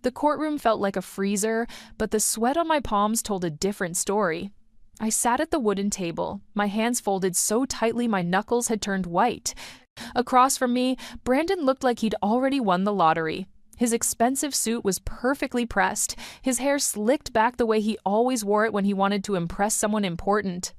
The courtroom felt like a freezer, but the sweat on my palms told a different story. I sat at the wooden table, my hands folded so tightly my knuckles had turned white. Across from me, Brandon looked like he'd already won the lottery. His expensive suit was perfectly pressed, his hair slicked back the way he always wore it when he wanted to impress someone important.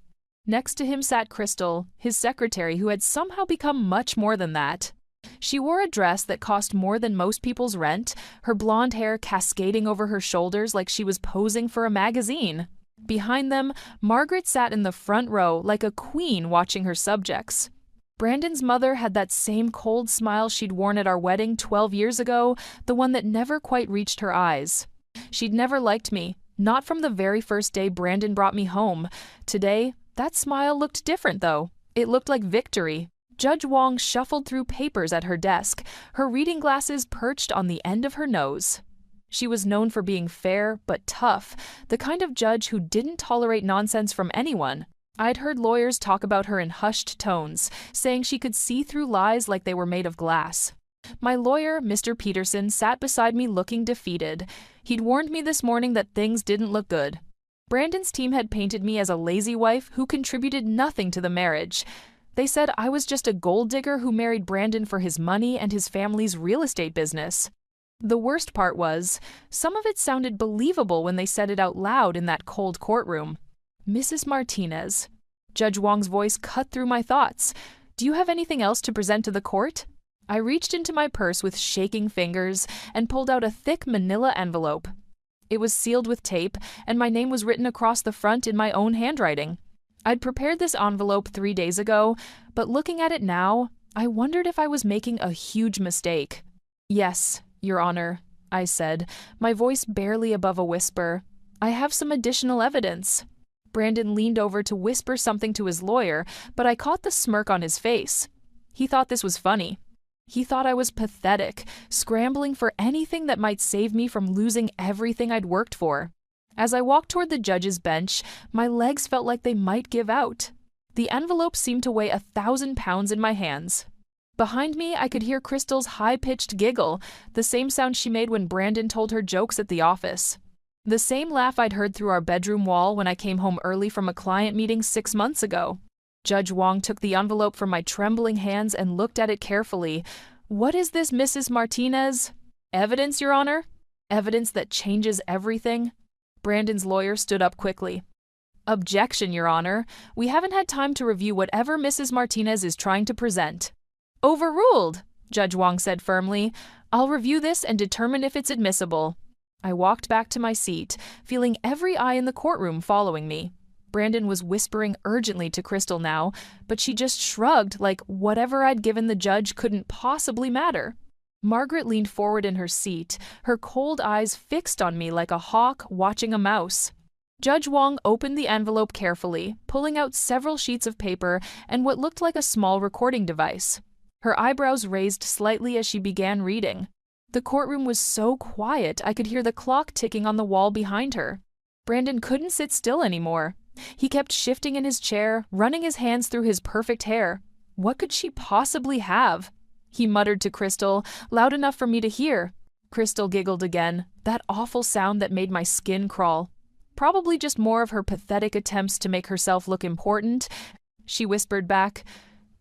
Next to him sat Crystal, his secretary, who had somehow become much more than that. She wore a dress that cost more than most people's rent, her blonde hair cascading over her shoulders like she was posing for a magazine. Behind them, Margaret sat in the front row like a queen watching her subjects. Brandon's mother had that same cold smile she'd worn at our wedding 12 years ago, the one that never quite reached her eyes. She'd never liked me, not from the very first day Brandon brought me home. Today, that smile looked different, though. It looked like victory. Judge Wong shuffled through papers at her desk, her reading glasses perched on the end of her nose. She was known for being fair but tough, the kind of judge who didn't tolerate nonsense from anyone. I'd heard lawyers talk about her in hushed tones, saying she could see through lies like they were made of glass. My lawyer, Mr. Peterson, sat beside me looking defeated. He'd warned me this morning that things didn't look good. Brandon's team had painted me as a lazy wife who contributed nothing to the marriage. They said I was just a gold digger who married Brandon for his money and his family's real estate business. The worst part was, some of it sounded believable when they said it out loud in that cold courtroom. Mrs. Martinez. Judge Wong's voice cut through my thoughts. Do you have anything else to present to the court? I reached into my purse with shaking fingers and pulled out a thick manila envelope. It was sealed with tape, and my name was written across the front in my own handwriting. I'd prepared this envelope 3 days ago, but looking at it now, I wondered if I was making a huge mistake. Yes, Your Honor, I said, my voice barely above a whisper. I have some additional evidence. Brandon leaned over to whisper something to his lawyer, but I caught the smirk on his face. He thought this was funny. He thought I was pathetic, scrambling for anything that might save me from losing everything I'd worked for. As I walked toward the judge's bench, my legs felt like they might give out. The envelope seemed to weigh 1,000 pounds in my hands. Behind me, I could hear Crystal's high-pitched giggle, the same sound she made when Brandon told her jokes at the office. The same laugh I'd heard through our bedroom wall when I came home early from a client meeting 6 months ago. Judge Wong took the envelope from my trembling hands and looked at it carefully. What is this, Mrs. Martinez? Evidence, Your Honor? Evidence that changes everything? Brandon's lawyer stood up quickly. Objection, Your Honor. We haven't had time to review whatever Mrs. Martinez is trying to present. Overruled, Judge Wong said firmly. I'll review this and determine if it's admissible. I walked back to my seat, feeling every eye in the courtroom following me. Brandon was whispering urgently to Crystal now, but she just shrugged like whatever I'd given the judge couldn't possibly matter. Margaret leaned forward in her seat, her cold eyes fixed on me like a hawk watching a mouse. Judge Wong opened the envelope carefully, pulling out several sheets of paper and what looked like a small recording device. Her eyebrows raised slightly as she began reading. The courtroom was so quiet I could hear the clock ticking on the wall behind her. Brandon couldn't sit still anymore. He kept shifting in his chair, running his hands through his perfect hair. What could she possibly have? He muttered to Crystal, loud enough for me to hear. Crystal giggled again, that awful sound that made my skin crawl. Probably just more of her pathetic attempts to make herself look important. She whispered back,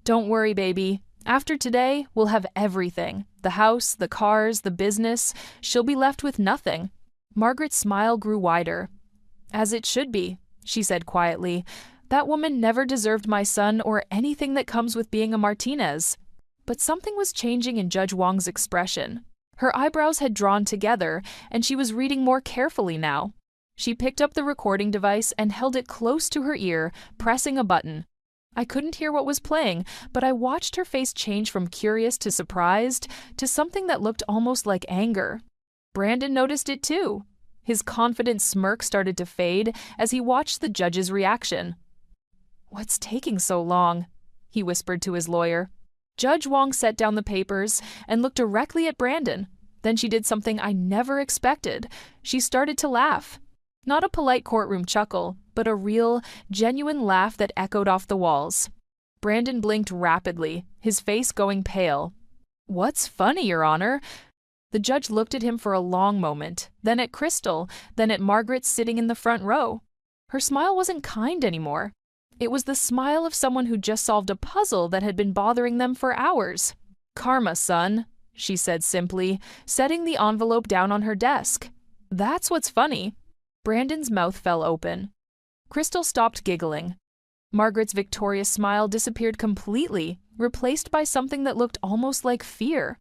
"Don't worry, baby. After today, we'll have everything. The house, the cars, the business. She'll be left with nothing." Margaret's smile grew wider. "As it should be," she said quietly. "That woman never deserved my son or anything that comes with being a Martinez." But something was changing in Judge Wong's expression. Her eyebrows had drawn together, and she was reading more carefully now. She picked up the recording device and held it close to her ear, pressing a button. I couldn't hear what was playing, but I watched her face change from curious to surprised to something that looked almost like anger. Brandon noticed it too. His confident smirk started to fade as he watched the judge's reaction. "What's taking so long?" he whispered to his lawyer. Judge Wong set down the papers and looked directly at Brandon. Then she did something I never expected. She started to laugh. Not a polite courtroom chuckle, but a real, genuine laugh that echoed off the walls. Brandon blinked rapidly, his face going pale. "What's funny, Your Honor?" The judge looked at him for a long moment, then at Crystal, then at Margaret sitting in the front row. Her smile wasn't kind anymore. It was the smile of someone who just solved a puzzle that had been bothering them for hours. "Karma, son," she said simply, setting the envelope down on her desk. "That's what's funny." Brandon's mouth fell open. Crystal stopped giggling. Margaret's victorious smile disappeared completely, replaced by something that looked almost like fear.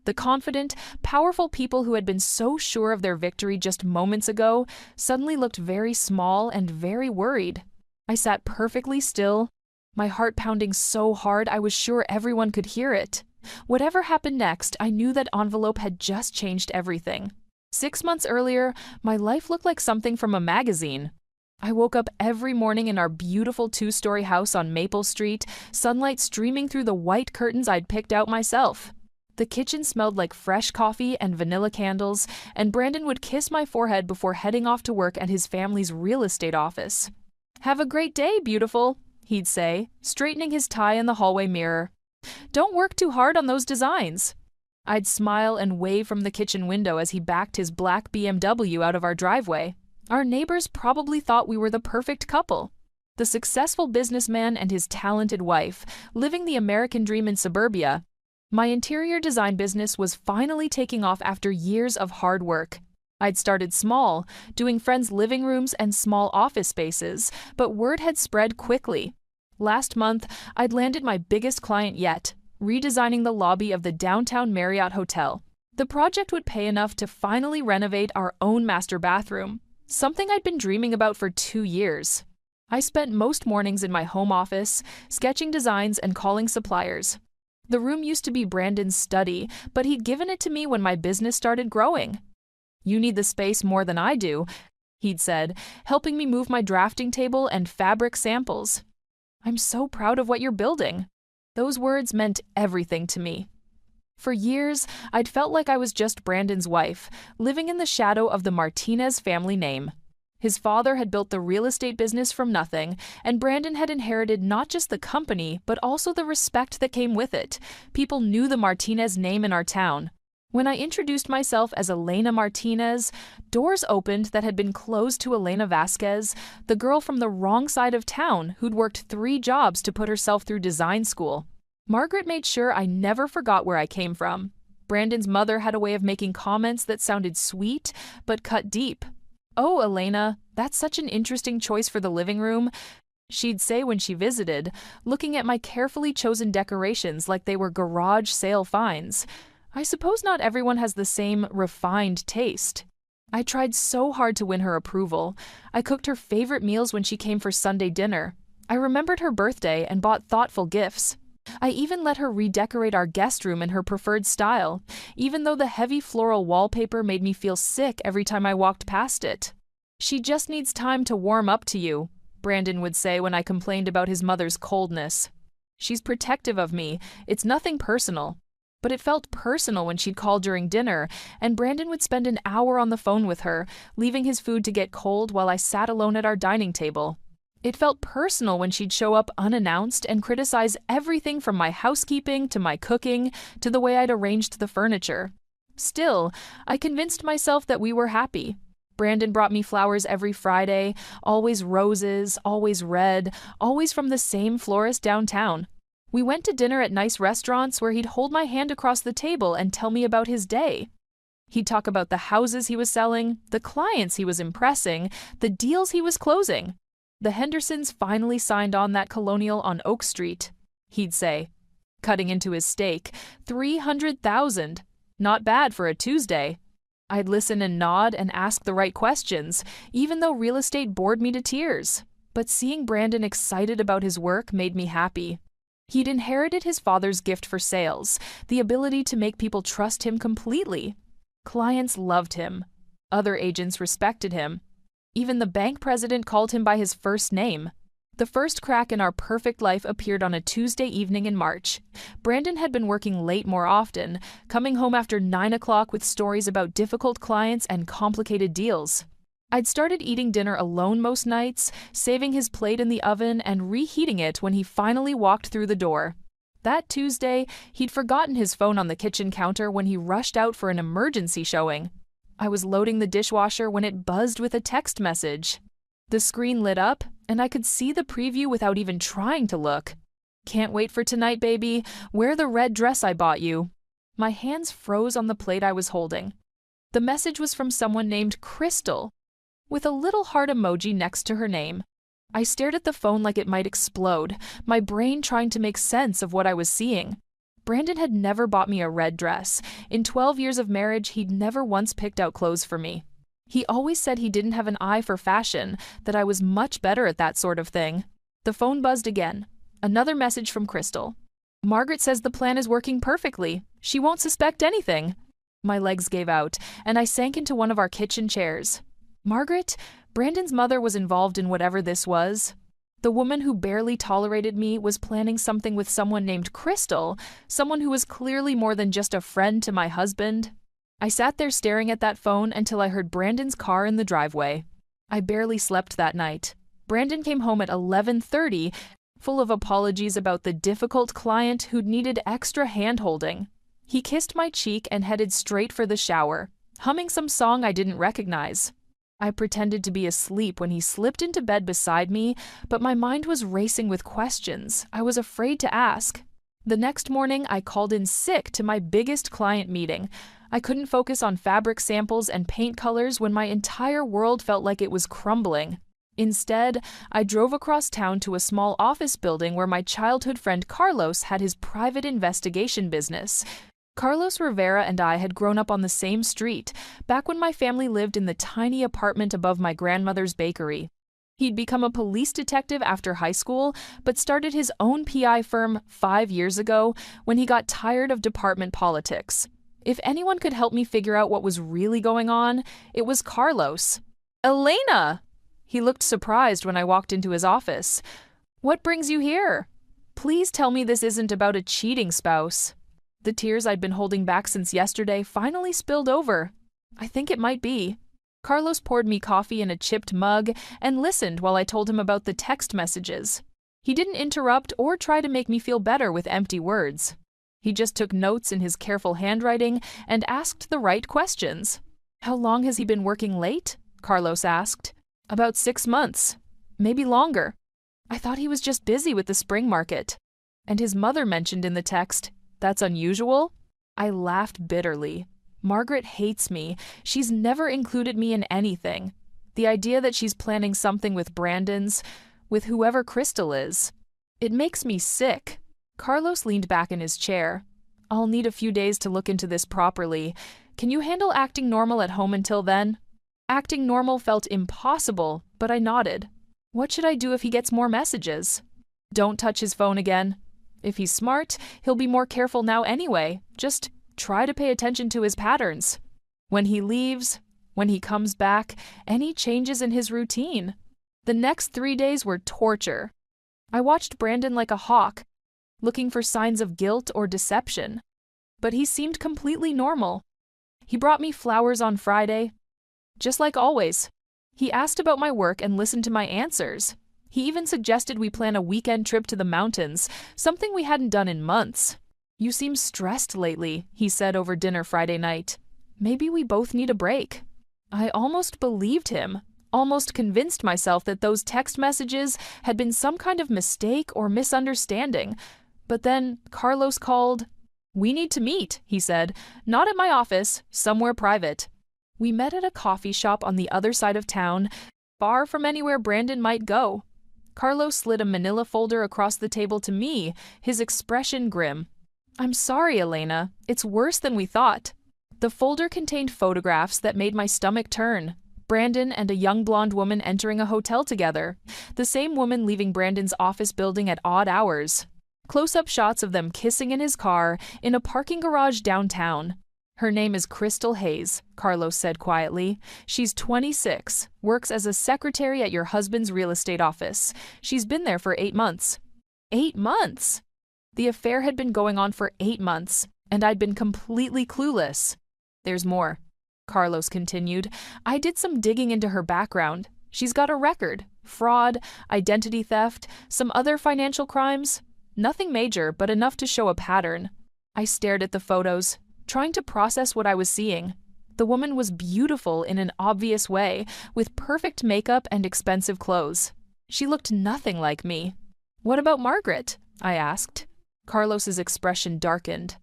The confident, powerful people who had been so sure of their victory just moments ago suddenly looked very small and very worried. I sat perfectly still, my heart pounding so hard I was sure everyone could hear it. Whatever happened next, I knew that envelope had just changed everything. 6 months earlier, my life looked like something from a magazine. I woke up every morning in our beautiful 2-story house on Maple Street, sunlight streaming through the white curtains I'd picked out myself. The kitchen smelled like fresh coffee and vanilla candles, and Brandon would kiss my forehead before heading off to work at his family's real estate office. "Have a great day, beautiful," he'd say, straightening his tie in the hallway mirror. "Don't work too hard on those designs." I'd smile and wave from the kitchen window as he backed his black BMW out of our driveway. Our neighbors probably thought we were the perfect couple. The successful businessman and his talented wife, living the American dream in suburbia. My interior design business was finally taking off after years of hard work. I'd started small, doing friends' living rooms and small office spaces, but word had spread quickly. Last month, I'd landed my biggest client yet, redesigning the lobby of the downtown Marriott Hotel. The project would pay enough to finally renovate our own master bathroom, something I'd been dreaming about for 2 years. I spent most mornings in my home office, sketching designs and calling suppliers. The room used to be Brandon's study, but he'd given it to me when my business started growing. "You need the space more than I do," he'd said, helping me move my drafting table and fabric samples. "I'm so proud of what you're building." Those words meant everything to me. For years, I'd felt like I was just Brandon's wife, living in the shadow of the Martinez family name. His father had built the real estate business from nothing, and Brandon had inherited not just the company, but also the respect that came with it. People knew the Martinez name in our town. When I introduced myself as Elena Martinez, doors opened that had been closed to Elena Vasquez, the girl from the wrong side of town who'd worked 3 jobs to put herself through design school. Margaret made sure I never forgot where I came from. Brandon's mother had a way of making comments that sounded sweet, but cut deep. "Oh, Elena, that's such an interesting choice for the living room," she'd say when she visited, looking at my carefully chosen decorations like they were garage sale finds. I suppose not everyone has the same refined taste. I tried so hard to win her approval. I cooked her favorite meals when she came for Sunday dinner. I remembered her birthday and bought thoughtful gifts. I even let her redecorate our guest room in her preferred style, even though the heavy floral wallpaper made me feel sick every time I walked past it. "She just needs time to warm up to you," Brandon would say when I complained about his mother's coldness. "She's protective of me. It's nothing personal." But it felt personal when she'd call during dinner, and Brandon would spend an hour on the phone with her, leaving his food to get cold while I sat alone at our dining table. It felt personal when she'd show up unannounced and criticize everything from my housekeeping to my cooking to the way I'd arranged the furniture. Still, I convinced myself that we were happy. Brandon brought me flowers every Friday, always roses, always red, always from the same florist downtown. We went to dinner at nice restaurants where he'd hold my hand across the table and tell me about his day. He'd talk about the houses he was selling, the clients he was impressing, the deals he was closing. "The Hendersons finally signed on that colonial on Oak Street," he'd say, cutting into his steak. 300,000. Not bad for a Tuesday. I'd listen and nod and ask the right questions, even though real estate bored me to tears. But seeing Brandon excited about his work made me happy. He'd inherited his father's gift for sales, the ability to make people trust him completely. Clients loved him. Other agents respected him. Even the bank president called him by his first name. The first crack in our perfect life appeared on a Tuesday evening in March. Brandon had been working late more often, coming home after 9 o'clock with stories about difficult clients and complicated deals. I'd started eating dinner alone most nights, saving his plate in the oven and reheating it when he finally walked through the door. That Tuesday, he'd forgotten his phone on the kitchen counter when he rushed out for an emergency showing. I was loading the dishwasher when it buzzed with a text message. The screen lit up, and I could see the preview without even trying to look. "Can't wait for tonight, baby. Wear the red dress I bought you." My hands froze on the plate I was holding. The message was from someone named Crystal, with a little heart emoji next to her name. I stared at the phone like it might explode, my brain trying to make sense of what I was seeing. Brandon had never bought me a red dress. In 12 years of marriage, he'd never once picked out clothes for me. He always said he didn't have an eye for fashion, that I was much better at that sort of thing. The phone buzzed again. Another message from Crystal. "Margaret says the plan is working perfectly. She won't suspect anything." My legs gave out, and I sank into one of our kitchen chairs. Margaret? Brandon's mother was involved in whatever this was. The woman who barely tolerated me was planning something with someone named Crystal, someone who was clearly more than just a friend to my husband. I sat there staring at that phone until I heard Brandon's car in the driveway. I barely slept that night. Brandon came home at 11:30, full of apologies about the difficult client who'd needed extra hand-holding. He kissed my cheek and headed straight for the shower, humming some song I didn't recognize. I pretended to be asleep when he slipped into bed beside me, but my mind was racing with questions I was afraid to ask. The next morning, I called in sick to my biggest client meeting. I couldn't focus on fabric samples and paint colors when my entire world felt like it was crumbling. Instead, I drove across town to a small office building where my childhood friend Carlos had his private investigation business. Carlos Rivera and I had grown up on the same street, back when my family lived in the tiny apartment above my grandmother's bakery. He'd become a police detective after high school, but started his own PI firm 5 years ago when he got tired of department politics. If anyone could help me figure out what was really going on, it was Carlos. "Elena!" He looked surprised when I walked into his office. "What brings you here? Please tell me this isn't about a cheating spouse." The tears I'd been holding back since yesterday finally spilled over. I think it might be. Carlos poured me coffee in a chipped mug and listened while I told him about the text messages. He didn't interrupt or try to make me feel better with empty words. He just took notes in his careful handwriting and asked the right questions. "How long has he been working late?" Carlos asked. "About 6 months. Maybe longer. I thought he was just busy with the spring market." And his mother mentioned in the text, "That's unusual?" I laughed bitterly. Margaret hates me. She's never included me in anything. The idea that she's planning something with with whoever Crystal is. It makes me sick. Carlos leaned back in his chair. "I'll need a few days to look into this properly. Can you handle acting normal at home until then?" Acting normal felt impossible, but I nodded. What should I do if he gets more messages? Don't touch his phone again. If he's smart, he'll be more careful now anyway. Just try to pay attention to his patterns. When he leaves, when he comes back, any changes in his routine. The next 3 days were torture. I watched Brandon like a hawk, looking for signs of guilt or deception. But he seemed completely normal. He brought me flowers on Friday, just like always. He asked about my work and listened to my answers. He even suggested we plan a weekend trip to the mountains, something we hadn't done in months. "You seem stressed lately," he said over dinner Friday night. "Maybe we both need a break." I almost believed him, almost convinced myself that those text messages had been some kind of mistake or misunderstanding. But then Carlos called. "We need to meet," he said. "Not at my office, somewhere private." We met at a coffee shop on the other side of town, far from anywhere Brandon might go. Carlos slid a manila folder across the table to me, his expression grim. "I'm sorry, Elena. It's worse than we thought." The folder contained photographs that made my stomach turn. Brandon and a young blonde woman entering a hotel together. The same woman leaving Brandon's office building at odd hours. Close-up shots of them kissing in his car in a parking garage downtown. "Her name is Crystal Hayes," Carlos said quietly. "She's 26, works as a secretary at your husband's real estate office. She's been there for 8 months. 8 months! The affair had been going on for 8 months, and I'd been completely clueless. "There's more," Carlos continued. "I did some digging into her background. She's got a record: fraud, identity theft, some other financial crimes. Nothing major, but enough to show a pattern. I stared at the photos, trying to process what I was seeing. The woman was beautiful in an obvious way, with perfect makeup and expensive clothes. She looked nothing like me. "What about Margaret?" I asked. Carlos's expression darkened.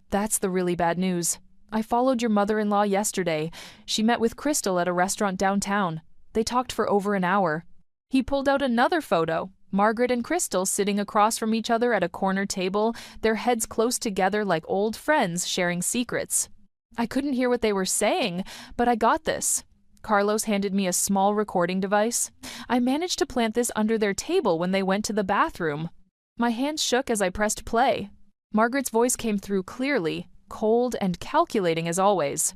"That's the really bad news. I followed your mother-in-law yesterday. She met with Crystal at a restaurant downtown. They talked for over an hour." He pulled out another photo. Margaret and Crystal sitting across from each other at a corner table, their heads close together like old friends sharing secrets. I couldn't hear what they were saying, but I got this. Carlos handed me a small recording device. I managed to plant this under their table when they went to the bathroom. My hands shook as I pressed play. Margaret's voice came through clearly, cold and calculating as always.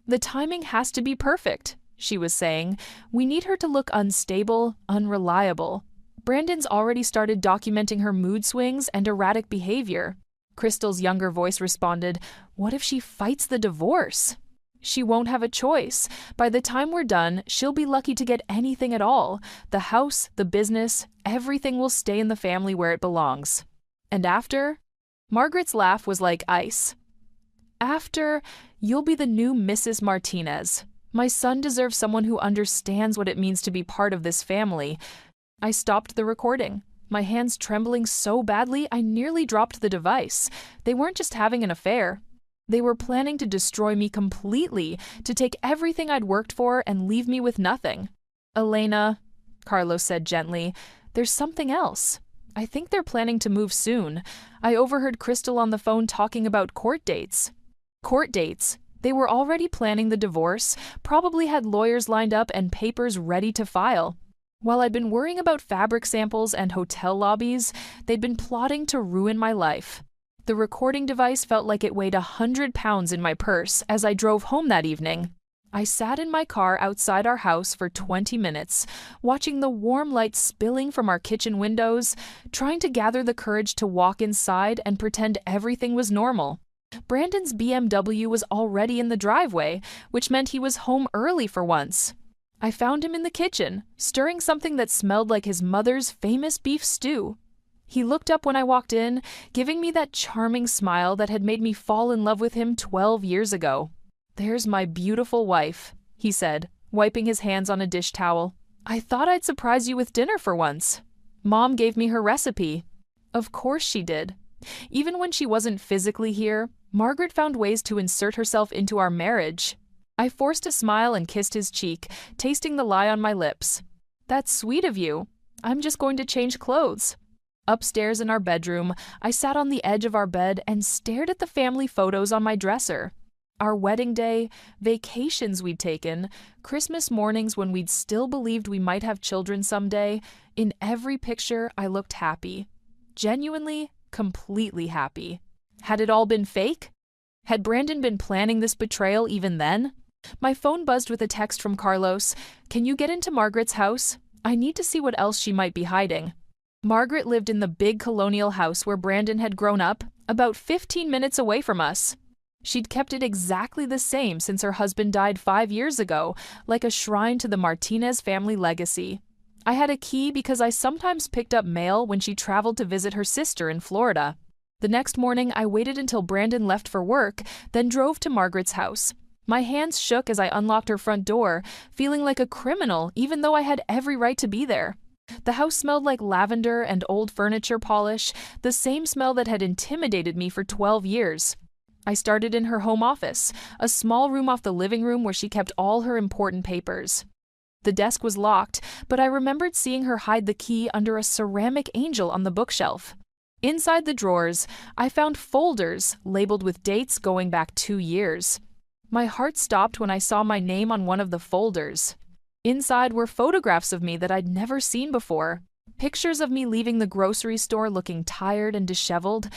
"The timing has to be perfect," she was saying. "We need her to look unstable, unreliable. Brandon's already started documenting her mood swings and erratic behavior." Crystal's younger voice responded, "What if she fights the divorce?" "She won't have a choice. By the time we're done, she'll be lucky to get anything at all. The house, the business, everything will stay in the family where it belongs. And after?" Margaret's laugh was like ice. "After, you'll be the new Mrs. Martinez. My son deserves someone who understands what it means to be part of this family." I stopped the recording, my hands trembling so badly I nearly dropped the device. They weren't just having an affair. They were planning to destroy me completely, to take everything I'd worked for and leave me with nothing. "Elena," Carlos said gently, "there's something else. I think they're planning to move soon. I overheard Crystal on the phone talking about court dates." Court dates? They were already planning the divorce, probably had lawyers lined up and papers ready to file. While I'd been worrying about fabric samples and hotel lobbies, they'd been plotting to ruin my life. The recording device felt like it weighed 100 pounds in my purse as I drove home that evening. I sat in my car outside our house for 20 minutes, watching the warm light spilling from our kitchen windows, trying to gather the courage to walk inside and pretend everything was normal. Brandon's BMW was already in the driveway, which meant he was home early for once. I found him in the kitchen, stirring something that smelled like his mother's famous beef stew. He looked up when I walked in, giving me that charming smile that had made me fall in love with him 12 years ago. "There's my beautiful wife," he said, wiping his hands on a dish towel. "I thought I'd surprise you with dinner for once. Mom gave me her recipe." Of course she did. Even when she wasn't physically here, Margaret found ways to insert herself into our marriage. I forced a smile and kissed his cheek, tasting the lie on my lips. "That's sweet of you. I'm just going to change clothes." Upstairs in our bedroom, I sat on the edge of our bed and stared at the family photos on my dresser. Our wedding day, vacations we'd taken, Christmas mornings when we'd still believed we might have children someday. In every picture, I looked happy. Genuinely, completely happy. Had it all been fake? Had Brandon been planning this betrayal even then? My phone buzzed with a text from Carlos. "Can you get into Margaret's house? I need to see what else she might be hiding." Margaret lived in the big colonial house where Brandon had grown up, about 15 minutes away from us. She'd kept it exactly the same since her husband died 5 years ago, like a shrine to the Martinez family legacy. I had a key because I sometimes picked up mail when she traveled to visit her sister in Florida. The next morning, I waited until Brandon left for work, then drove to Margaret's house. My hands shook as I unlocked her front door, feeling like a criminal even though I had every right to be there. The house smelled like lavender and old furniture polish, the same smell that had intimidated me for 12 years. I started in her home office, a small room off the living room where she kept all her important papers. The desk was locked, but I remembered seeing her hide the key under a ceramic angel on the bookshelf. Inside the drawers, I found folders labeled with dates going back 2 years. My heart stopped when I saw my name on one of the folders. Inside were photographs of me that I'd never seen before. Pictures of me leaving the grocery store looking tired and disheveled.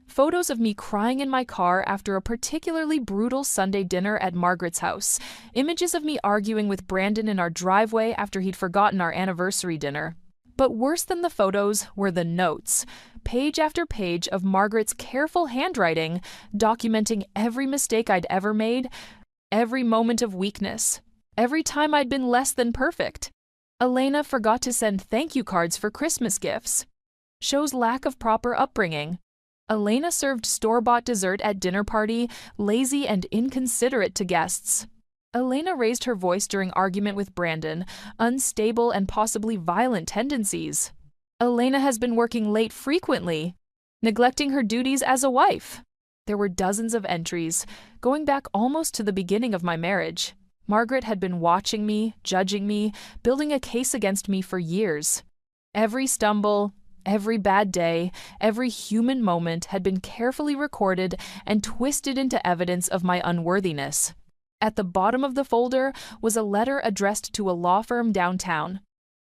Photos of me crying in my car after a particularly brutal Sunday dinner at Margaret's house. Images of me arguing with Brandon in our driveway after he'd forgotten our anniversary dinner. But worse than the photos were the notes. Page after page of Margaret's careful handwriting, documenting every mistake I'd ever made, every moment of weakness, every time I'd been less than perfect. Elena forgot to send thank you cards for Christmas gifts. shows lack of proper upbringing. Elena served store-bought dessert at dinner party, lazy and inconsiderate to guests. Elena raised her voice during argument with Brandon, unstable and possibly violent tendencies. Elena has been working late frequently, neglecting her duties as a wife. There were dozens of entries, going back almost to the beginning of my marriage. Margaret had been watching me, judging me, building a case against me for years. Every stumble, every bad day, every human moment had been carefully recorded and twisted into evidence of my unworthiness. At the bottom of the folder was a letter addressed to a law firm downtown.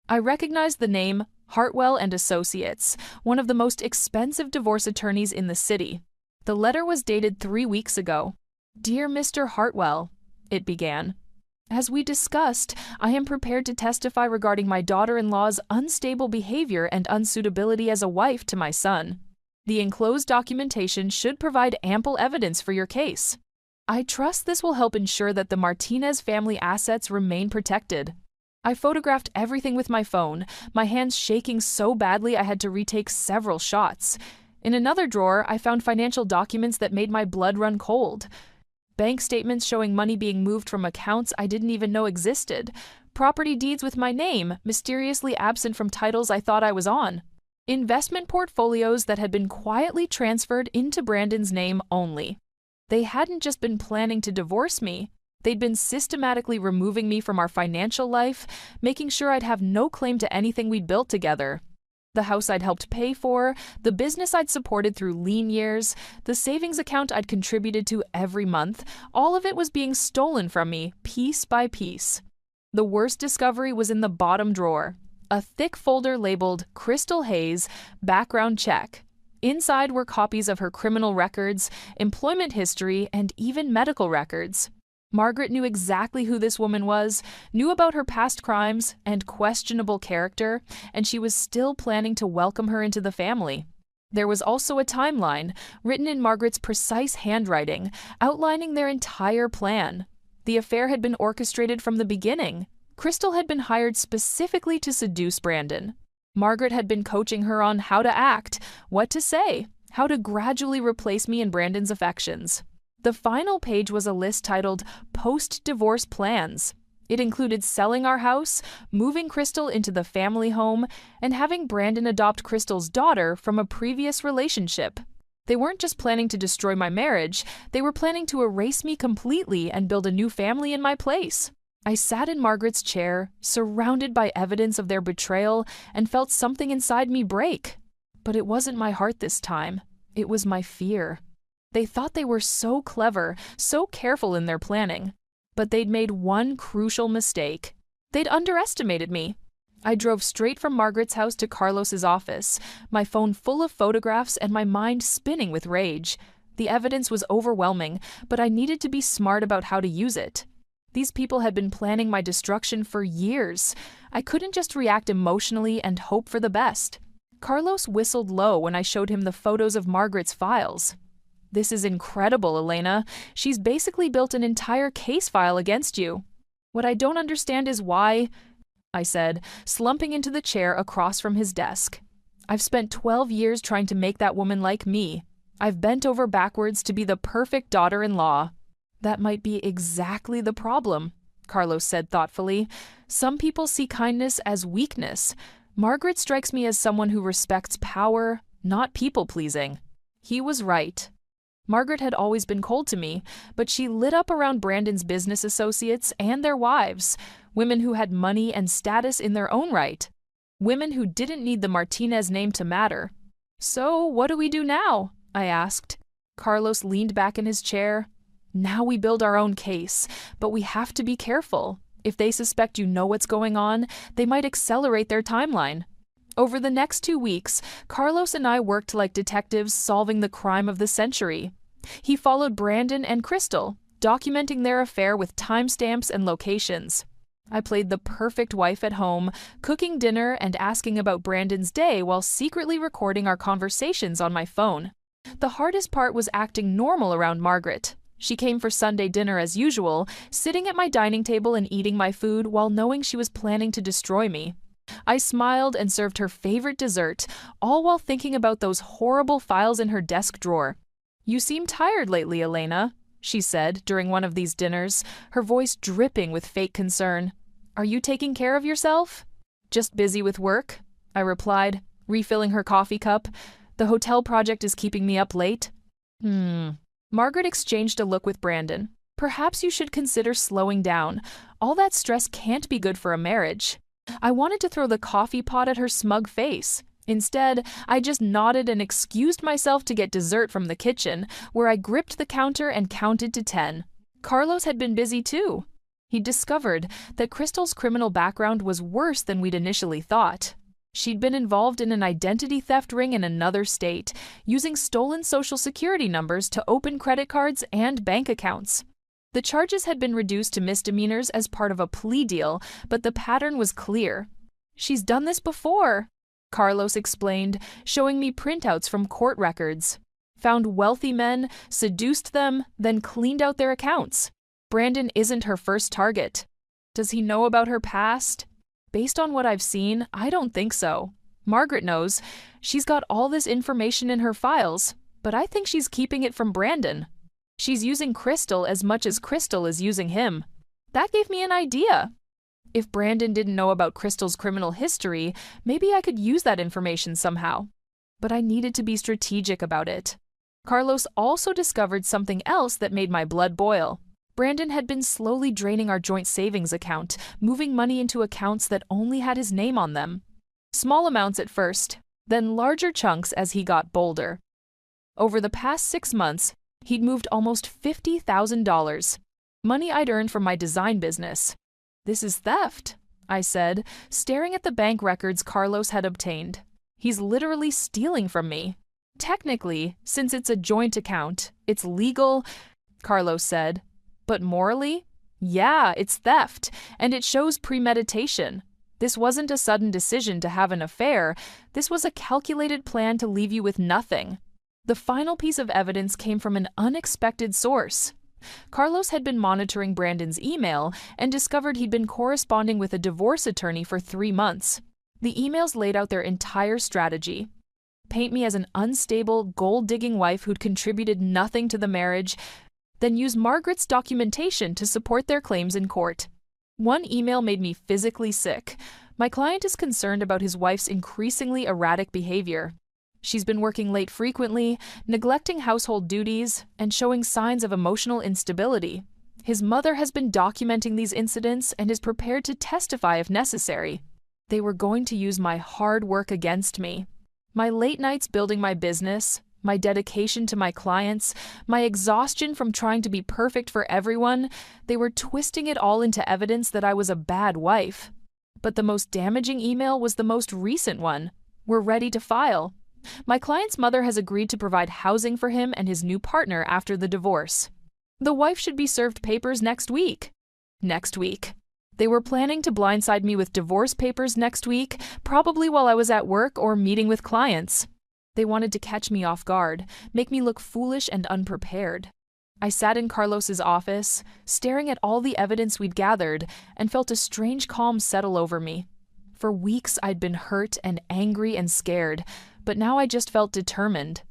I recognized the name Hartwell and Associates, one of the most expensive divorce attorneys in the city. The letter was dated 3 weeks ago. "Dear Mr. Hartwell," it began. "As we discussed, I am prepared to testify regarding my daughter-in-law's unstable behavior and unsuitability as a wife to my son. The enclosed documentation should provide ample evidence for your case. I trust this will help ensure that the Martinez family assets remain protected." I photographed everything with my phone, my hands shaking so badly I had to retake several shots. In another drawer, I found financial documents that made my blood run cold. Bank statements showing money being moved from accounts I didn't even know existed. Property deeds with my name, mysteriously absent from titles I thought I was on. Investment portfolios that had been quietly transferred into Brandon's name only. They hadn't just been planning to divorce me. They'd been systematically removing me from our financial life, making sure I'd have no claim to anything we'd built together. The house I'd helped pay for, the business I'd supported through lean years, the savings account I'd contributed to every month, all of it was being stolen from me, piece by piece. The worst discovery was in the bottom drawer, a thick folder labeled Crystal Hayes, background check. Inside were copies of her criminal records, employment history, and even medical records. Margaret knew exactly who this woman was, knew about her past crimes and questionable character, and she was still planning to welcome her into the family. There was also a timeline, written in Margaret's precise handwriting, outlining their entire plan. The affair had been orchestrated from the beginning. Crystal had been hired specifically to seduce Brandon. Margaret had been coaching her on how to act, what to say, how to gradually replace me in Brandon's affections. The final page was a list titled Post-Divorce Plans. It included selling our house, moving Crystal into the family home, and having Brandon adopt Crystal's daughter from a previous relationship. They weren't just planning to destroy my marriage, they were planning to erase me completely and build a new family in my place. I sat in Margaret's chair, surrounded by evidence of their betrayal, and felt something inside me break. But it wasn't my heart this time. It was my fear. They thought they were so clever, so careful in their planning. But they'd made one crucial mistake. They'd underestimated me. I drove straight from Margaret's house to Carlos's office, my phone full of photographs and my mind spinning with rage. The evidence was overwhelming, but I needed to be smart about how to use it. These people had been planning my destruction for years. I couldn't just react emotionally and hope for the best. Carlos whistled low when I showed him the photos of Margaret's files. "This is incredible, Elena. She's basically built an entire case file against you. What I don't understand is why," I said, slumping into the chair across from his desk. "I've spent 12 years trying to make that woman like me. I've bent over backwards to be the perfect daughter-in-law." "That might be exactly the problem," Carlos said thoughtfully. "Some people see kindness as weakness. Margaret strikes me as someone who respects power, not people-pleasing." He was right. Margaret had always been cold to me, but she lit up around Brandon's business associates and their wives, women who had money and status in their own right, women who didn't need the Martinez name to matter. "So what do we do now?" I asked. Carlos leaned back in his chair. "Now we build our own case, but we have to be careful. If they suspect you know what's going on, they might accelerate their timeline." Over the next 2 weeks, Carlos and I worked like detectives solving the crime of the century. He followed Brandon and Crystal, documenting their affair with timestamps and locations. I played the perfect wife at home, cooking dinner and asking about Brandon's day while secretly recording our conversations on my phone. The hardest part was acting normal around Margaret. She came for Sunday dinner as usual, sitting at my dining table and eating my food while knowing she was planning to destroy me. I smiled and served her favorite dessert, all while thinking about those horrible files in her desk drawer. "You seem tired lately, Elena," she said during one of these dinners, her voice dripping with fake concern. "Are you taking care of yourself?" "Just busy with work," I replied, refilling her coffee cup. "The hotel project is keeping me up late." Margaret exchanged a look with Brandon. "Perhaps you should consider slowing down. All that stress can't be good for a marriage." I wanted to throw the coffee pot at her smug face. Instead, I just nodded and excused myself to get dessert from the kitchen, where I gripped the counter and counted to 10. Carlos had been busy too. He'd discovered that Crystal's criminal background was worse than we'd initially thought. She'd been involved in an identity theft ring in another state, using stolen social security numbers to open credit cards and bank accounts. The charges had been reduced to misdemeanors as part of a plea deal, but the pattern was clear. "She's done this before," Carlos explained, showing me printouts from court records. "Found wealthy men, seduced them, then cleaned out their accounts. Brandon isn't her first target." "Does he know about her past?" "Based on what I've seen, I don't think so. Margaret knows. She's got all this information in her files, but I think she's keeping it from Brandon. She's using Crystal as much as Crystal is using him." That gave me an idea. If Brandon didn't know about Crystal's criminal history, maybe I could use that information somehow. But I needed to be strategic about it. Carlos also discovered something else that made my blood boil. Brandon had been slowly draining our joint savings account, moving money into accounts that only had his name on them. Small amounts at first, then larger chunks as he got bolder. Over the past 6 months, he'd moved almost $50,000, money I'd earned from my design business. "This is theft," I said, staring at the bank records Carlos had obtained. "He's literally stealing from me." "Technically, since it's a joint account, it's legal," Carlos said. "But morally? Yeah, it's theft, and it shows premeditation. This wasn't a sudden decision to have an affair. This was a calculated plan to leave you with nothing." The final piece of evidence came from an unexpected source. Carlos had been monitoring Brandon's email and discovered he'd been corresponding with a divorce attorney for 3 months. The emails laid out their entire strategy. Paint me as an unstable, gold-digging wife who'd contributed nothing to the marriage, then use Margaret's documentation to support their claims in court. One email made me physically sick. My client is concerned about his wife's increasingly erratic behavior. She's been working late frequently, neglecting household duties, and showing signs of emotional instability. His mother has been documenting these incidents and is prepared to testify if necessary. They were going to use my hard work against me. My late nights building my business, my dedication to my clients, my exhaustion from trying to be perfect for everyone, they were twisting it all into evidence that I was a bad wife. But the most damaging email was the most recent one. "We're ready to file. My client's mother has agreed to provide housing for him and his new partner after the divorce. The wife should be served papers next week." Next week. They were planning to blindside me with divorce papers next week, probably while I was at work or meeting with clients. They wanted to catch me off guard, make me look foolish and unprepared. I sat in Carlos's office, staring at all the evidence we'd gathered, and felt a strange calm settle over me. For weeks I'd been hurt and angry and scared, but now I just felt determined.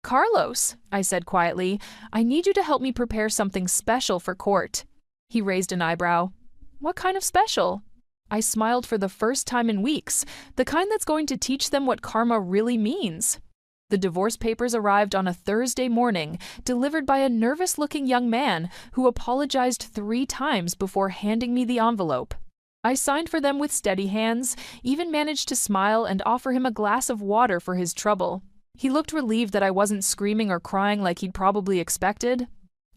"Carlos," I said quietly, "I need you to help me prepare something special for court." He raised an eyebrow. "What kind of special?" I smiled for the first time in weeks, the kind that's going to teach them what karma really means. The divorce papers arrived on a Thursday morning, delivered by a nervous-looking young man who apologized 3 times before handing me the envelope. I signed for them with steady hands, even managed to smile and offer him a glass of water for his trouble. He looked relieved that I wasn't screaming or crying like he'd probably expected.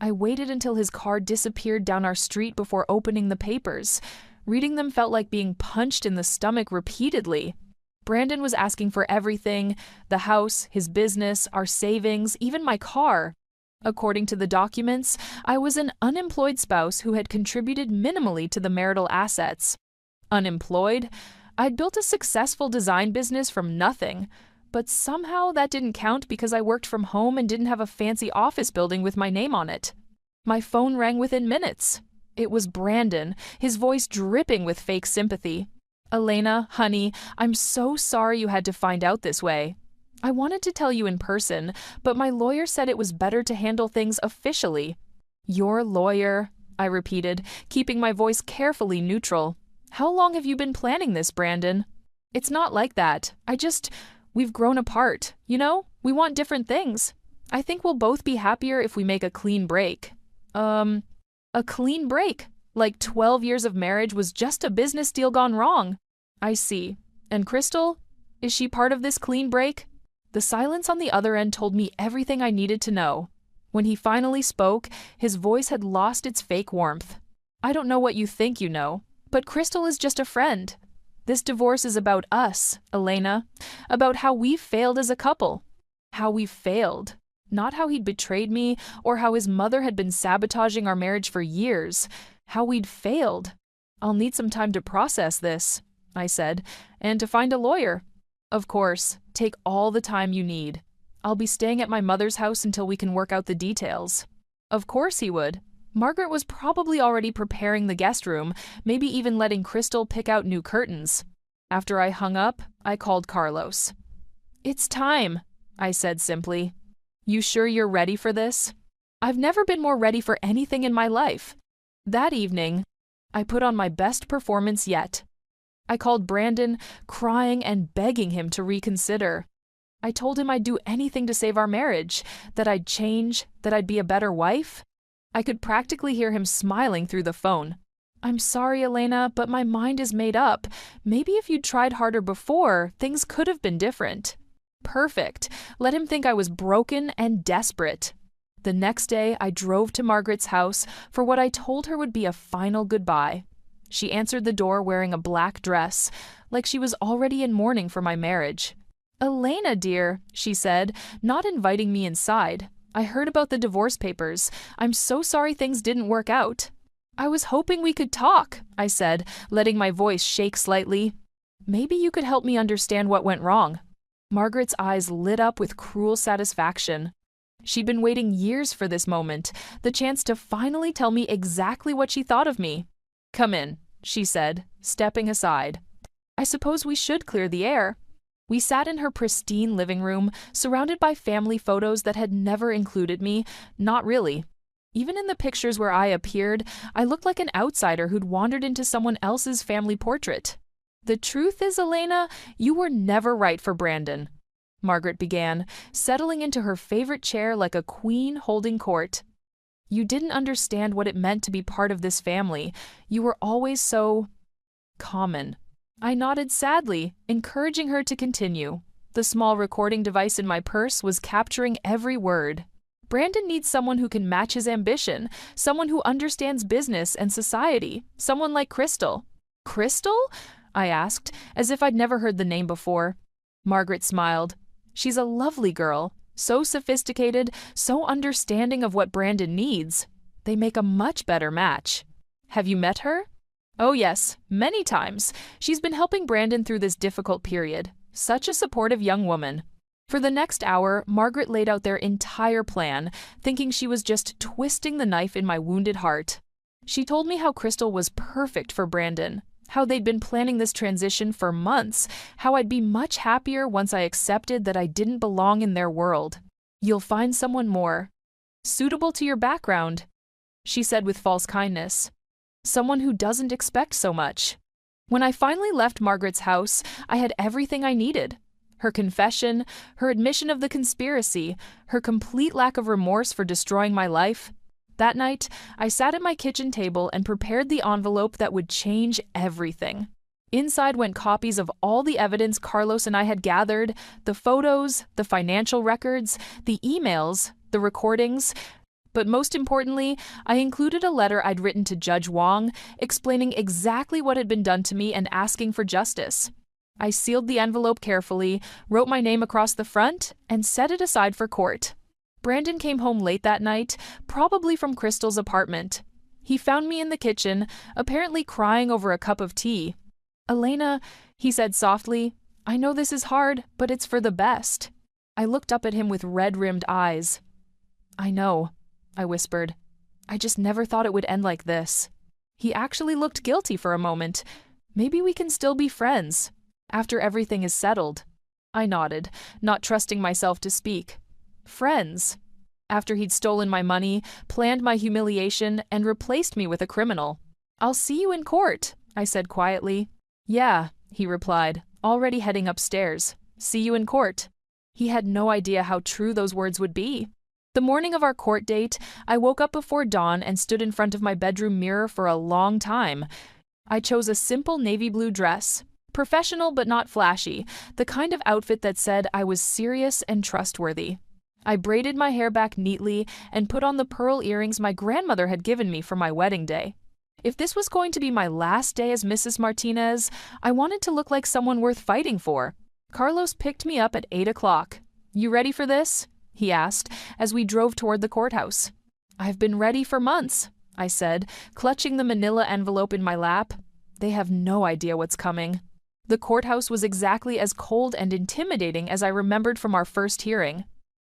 I waited until his car disappeared down our street before opening the papers. Reading them felt like being punched in the stomach repeatedly. Brandon was asking for everything: the house, his business, our savings, even my car. According to the documents, I was an unemployed spouse who had contributed minimally to the marital assets. Unemployed? I'd built a successful design business from nothing, but somehow that didn't count because I worked from home and didn't have a fancy office building with my name on it. My phone rang within minutes. It was Brandon, his voice dripping with fake sympathy. Elena, honey, I'm so sorry you had to find out this way. I wanted to tell you in person, but my lawyer said it was better to handle things officially. Your lawyer, I repeated, keeping my voice carefully neutral. How long have you been planning this, Brandon? It's not like that. We've grown apart, you know? We want different things. I think we'll both be happier if we make a clean break. A clean break? Like 12 years of marriage was just a business deal gone wrong. I see. And Crystal? Is she part of this clean break? The silence on the other end told me everything I needed to know. When he finally spoke, his voice had lost its fake warmth. I don't know what you think you know, but Crystal is just a friend. This divorce is about us, Elena, about how we've failed as a couple. How we've failed. Not how he'd betrayed me or how his mother had been sabotaging our marriage for years. How we'd failed. I'll need some time to process this, I said, and to find a lawyer. Of course, take all the time you need. I'll be staying at my mother's house until we can work out the details. Of course he would. Margaret was probably already preparing the guest room, maybe even letting Crystal pick out new curtains. After I hung up, I called Carlos. It's time, I said simply. You sure you're ready for this? I've never been more ready for anything in my life. That evening, I put on my best performance yet. I called Brandon, crying and begging him to reconsider. I told him I'd do anything to save our marriage, that I'd change, that I'd be a better wife. I could practically hear him smiling through the phone. I'm sorry, Elena, but my mind is made up. Maybe if you'd tried harder before, things could have been different. Perfect. Let him think I was broken and desperate. The next day, I drove to Margaret's house for what I told her would be a final goodbye. She answered the door wearing a black dress, like she was already in mourning for my marriage. Elena, dear, she said, not inviting me inside. I heard about the divorce papers. I'm so sorry things didn't work out. I was hoping we could talk, I said, letting my voice shake slightly. Maybe you could help me understand what went wrong. Margaret's eyes lit up with cruel satisfaction. She'd been waiting years for this moment, the chance to finally tell me exactly what she thought of me. Come in, she said, stepping aside. I suppose we should clear the air. We sat in her pristine living room, surrounded by family photos that had never included me, not really. Even in the pictures where I appeared, I looked like an outsider who'd wandered into someone else's family portrait. The truth is, Elena, you were never right for Brandon, Margaret began, settling into her favorite chair like a queen holding court. You didn't understand what it meant to be part of this family. You were always so common. I nodded sadly, encouraging her to continue. The small recording device in my purse was capturing every word. Brandon needs someone who can match his ambition, someone who understands business and society, someone like Crystal. Crystal? I asked, as if I'd never heard the name before. Margaret smiled. She's a lovely girl, so sophisticated, so understanding of what Brandon needs. They make a much better match. Have you met her? Oh yes, many times. She's been helping Brandon through this difficult period. Such a supportive young woman. For the next hour, Margaret laid out their entire plan, thinking she was just twisting the knife in my wounded heart. She told me how Crystal was perfect for Brandon, how they'd been planning this transition for months, how I'd be much happier once I accepted that I didn't belong in their world. You'll find someone more suitable to your background, she said with false kindness. Someone who doesn't expect so much. When I finally left Margaret's house, I had everything I needed. Her confession, her admission of the conspiracy, her complete lack of remorse for destroying my life. That night, I sat at my kitchen table and prepared the envelope that would change everything. Inside went copies of all the evidence Carlos and I had gathered, the photos, the financial records, the emails, the recordings. But most importantly, I included a letter I'd written to Judge Wong, explaining exactly what had been done to me and asking for justice. I sealed the envelope carefully, wrote my name across the front, and set it aside for court. Brandon came home late that night, probably from Crystal's apartment. He found me in the kitchen, apparently crying over a cup of tea. Elena, he said softly, I know this is hard, but it's for the best. I looked up at him with red-rimmed eyes. I know, I whispered. I just never thought it would end like this. He actually looked guilty for a moment. Maybe we can still be friends after everything is settled. I nodded, not trusting myself to speak. Friends. After he'd stolen my money, planned my humiliation, and replaced me with a criminal. I'll see you in court, I said quietly. Yeah, he replied, already heading upstairs. See you in court. He had no idea how true those words would be. The morning of our court date, I woke up before dawn and stood in front of my bedroom mirror for a long time. I chose a simple navy blue dress. Professional but not flashy, the kind of outfit that said I was serious and trustworthy. I braided my hair back neatly and put on the pearl earrings my grandmother had given me for my wedding day. If this was going to be my last day as Mrs. Martinez, I wanted to look like someone worth fighting for. Carlos picked me up at 8 o'clock. You ready for this? He asked as we drove toward the courthouse. I've been ready for months, I said, clutching the manila envelope in my lap. They have no idea what's coming. The courthouse was exactly as cold and intimidating as I remembered from our first hearing.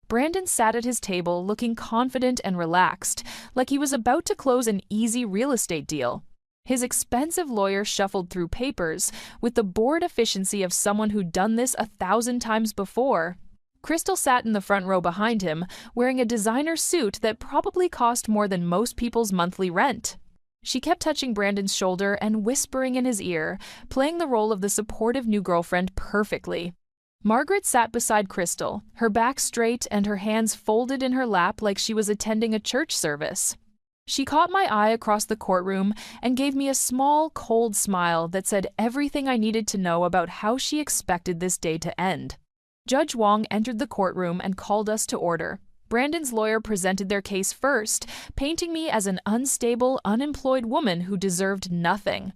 Brandon sat at his table looking confident and relaxed, like he was about to close an easy real estate deal. His expensive lawyer shuffled through papers with the bored efficiency of someone who'd done this 1,000 times before. Crystal sat in the front row behind him, wearing a designer suit that probably cost more than most people's monthly rent. She kept touching Brandon's shoulder and whispering in his ear, playing the role of the supportive new girlfriend perfectly. Margaret sat beside Crystal, her back straight and her hands folded in her lap like she was attending a church service. She caught my eye across the courtroom and gave me a small, cold smile that said everything I needed to know about how she expected this day to end. Judge Wong entered the courtroom and called us to order. Brandon's lawyer presented their case first, painting me as an unstable, unemployed woman who deserved nothing.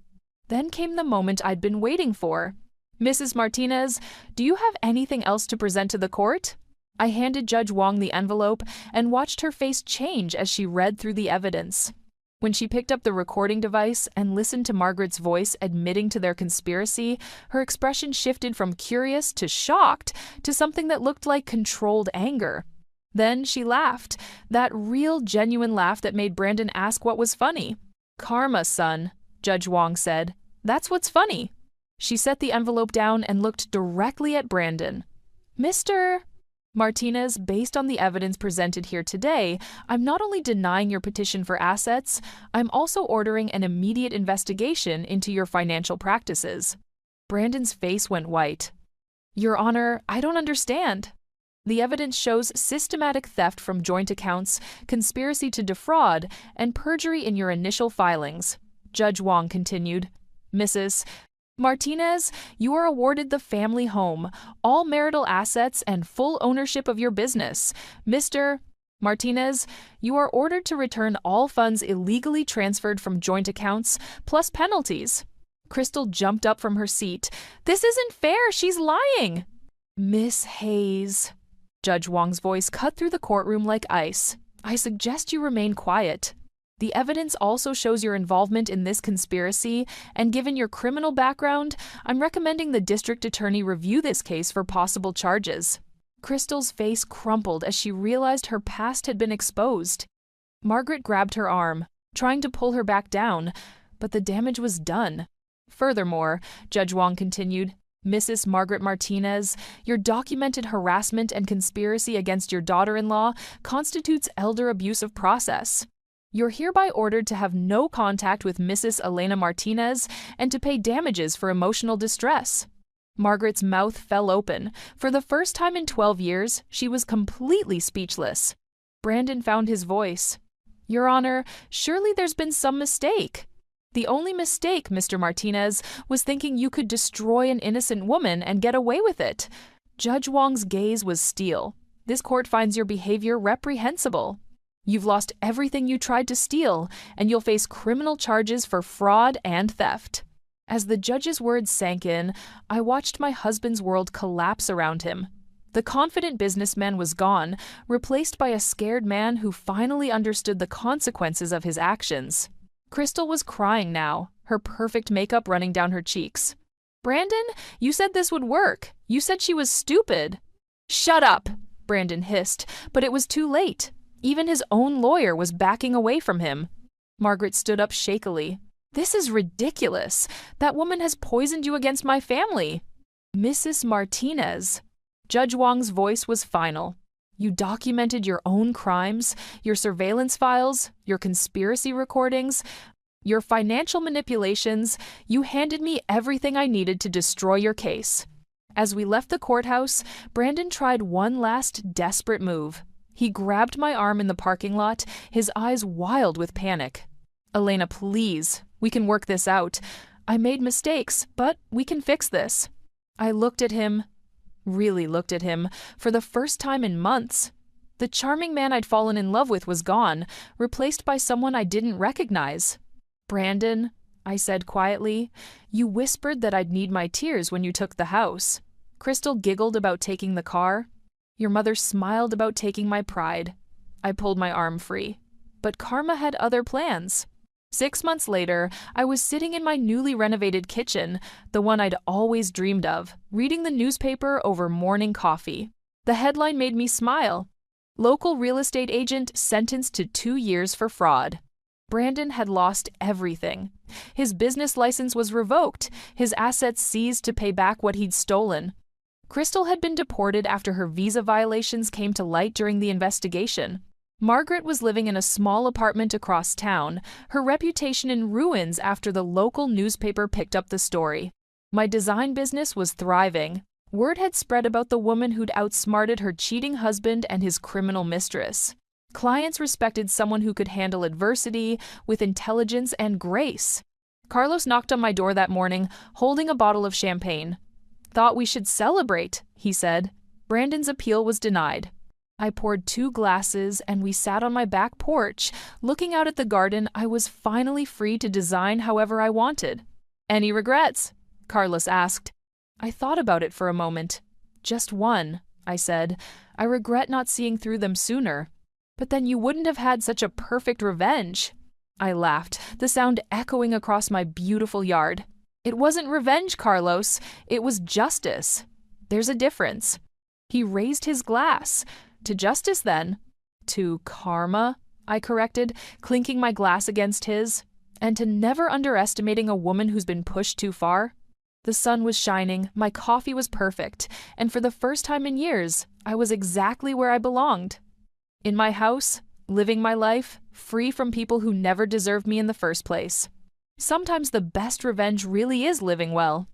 Then came the moment I'd been waiting for. Mrs. Martinez, do you have anything else to present to the court? I handed Judge Wong the envelope and watched her face change as she read through the evidence. When she picked up the recording device and listened to Margaret's voice admitting to their conspiracy, her expression shifted from curious to shocked to something that looked like controlled anger. Then she laughed, that real, genuine laugh that made Brandon ask what was funny. Karma, son, Judge Wong said. That's what's funny. She set the envelope down and looked directly at Brandon. Mr. Martinez, based on the evidence presented here today, I'm not only denying your petition for assets, I'm also ordering an immediate investigation into your financial practices. Brandon's face went white. Your Honor, I don't understand. The evidence shows systematic theft from joint accounts, conspiracy to defraud, and perjury in your initial filings. Judge Wong continued. Mrs. Martinez, you are awarded the family home, all marital assets, and full ownership of your business. Mr. Martinez, you are ordered to return all funds illegally transferred from joint accounts, plus penalties. Crystal jumped up from her seat. This isn't fair. She's lying. Miss Hayes. Judge Wong's voice cut through the courtroom like ice. I suggest you remain quiet. The evidence also shows your involvement in this conspiracy, and given your criminal background, I'm recommending the district attorney review this case for possible charges. Crystal's face crumpled as she realized her past had been exposed. Margaret grabbed her arm, trying to pull her back down, but the damage was done. Furthermore, Judge Wong continued, Mrs. Margaret Martinez, your documented harassment and conspiracy against your daughter-in-law constitutes elder abuse of process. You're hereby ordered to have no contact with Mrs. Elena Martinez and to pay damages for emotional distress. Margaret's mouth fell open. For the first time in 12 years, she was completely speechless. Brandon found his voice. Your Honor, surely there's been some mistake. The only mistake, Mr. Martinez, was thinking you could destroy an innocent woman and get away with it. Judge Wong's gaze was steel. This court finds your behavior reprehensible. You've lost everything you tried to steal, and you'll face criminal charges for fraud and theft. As the judge's words sank in, I watched my husband's world collapse around him. The confident businessman was gone, replaced by a scared man who finally understood the consequences of his actions. Crystal was crying now, her perfect makeup running down her cheeks. Brandon, you said this would work. You said she was stupid. Shut up, Brandon hissed, but it was too late. Even his own lawyer was backing away from him. Margaret stood up shakily. This is ridiculous. That woman has poisoned you against my family. Mrs. Martinez. Judge Wong's voice was final. You documented your own crimes, your surveillance files, your conspiracy recordings, your financial manipulations. You handed me everything I needed to destroy your case. As we left the courthouse, Brandon tried one last desperate move. He grabbed my arm in the parking lot, his eyes wild with panic. Elena, please, we can work this out. I made mistakes, but we can fix this. I looked at him, really looked at him, for the first time in months. The charming man I'd fallen in love with was gone, replaced by someone I didn't recognize. Brandon, I said quietly, you whispered that I'd need my tears when you took the house. Crystal giggled about taking the car. Your mother smiled about taking my pride. I pulled my arm free. But Karma had other plans. 6 months later, I was sitting in my newly renovated kitchen, the one I'd always dreamed of, reading the newspaper over morning coffee. The headline made me smile. Local real estate agent sentenced to 2 years for fraud. Brandon had lost everything. His business license was revoked, his assets seized to pay back what he'd stolen. Crystal had been deported after her visa violations came to light during the investigation. Margaret was living in a small apartment across town, her reputation in ruins after the local newspaper picked up the story. My design business was thriving. Word had spread about the woman who'd outsmarted her cheating husband and his criminal mistress. Clients respected someone who could handle adversity with intelligence and grace. Carlos knocked on my door that morning, holding a bottle of champagne. Thought we should celebrate, he said. Brandon's appeal was denied. I poured 2 glasses and we sat on my back porch, looking out at the garden. I was finally free to design however I wanted. Any regrets? Carlos asked. I thought about it for a moment. Just one, I said. I regret not seeing through them sooner. But then you wouldn't have had such a perfect revenge. I laughed, the sound echoing across my beautiful yard. It wasn't revenge, Carlos. It was justice. There's a difference. He raised his glass. To justice, then. To karma, I corrected, clinking my glass against his. And to never underestimating a woman who's been pushed too far. The sun was shining, my coffee was perfect, and for the first time in years, I was exactly where I belonged. In my house, living my life, free from people who never deserved me in the first place. Sometimes the best revenge really is living well.